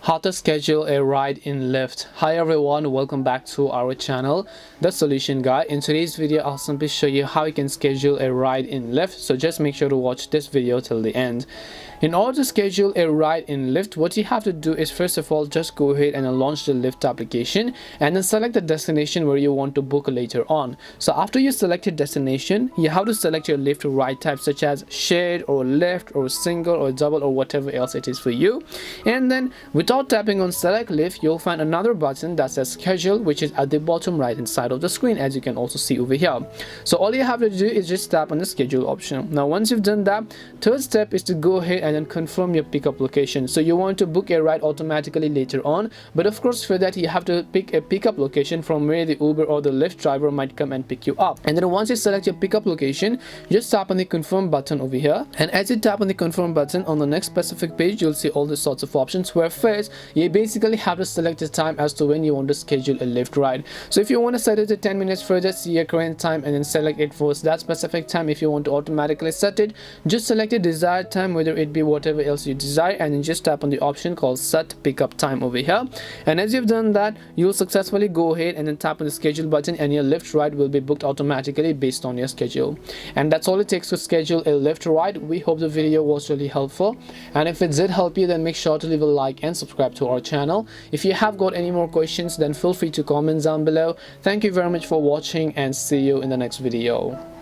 How to schedule a ride in Lyft. Hi everyone, welcome back to our channel, The Solution Guy. In today's video, I'll simply show you how you can schedule a ride in Lyft. So just make sure to watch this video till the end. In order to schedule a ride in Lyft, what you have to do is first of all just go ahead and launch the Lyft application and then select the destination where you want to book later on. So after you select your destination, you have to select your Lyft ride type such as shared or Lyft or single or double or whatever else it is for you. And then without tapping on select Lyft, you'll find another button that says schedule, which is at the bottom right hand side of the screen, as you can also see over here. So all you have to do is just tap on the schedule option. Now once you've done that, third step is to go ahead and then confirm your pickup location. So you want to book a ride automatically later on, but of course for that you have to pick a pickup location from where the Uber or the Lyft driver might come and pick you up. And then once you select your pickup location, just tap on the confirm button over here, and as you tap on the confirm button on the next specific page, you'll see all the sorts of options where first you basically have to select the time as to when you want to schedule a Lyft ride. So if you want to set it to 10 minutes further, see your current time and then select it for that specific time. If you want to automatically set it, just select a desired time, whether it be whatever else you desire, and then just tap on the option called set pickup time over here. And as you've done that, you'll successfully go ahead and then tap on the schedule button, and your Lyft ride will be booked automatically based on your schedule. And that's all it takes to schedule a Lyft ride. We hope the video was really helpful, and if it did help you, then make sure to leave a like and subscribe to our channel. If you have got any more questions, then feel free to comment down below. Thank you very much for watching, and see you in the next video.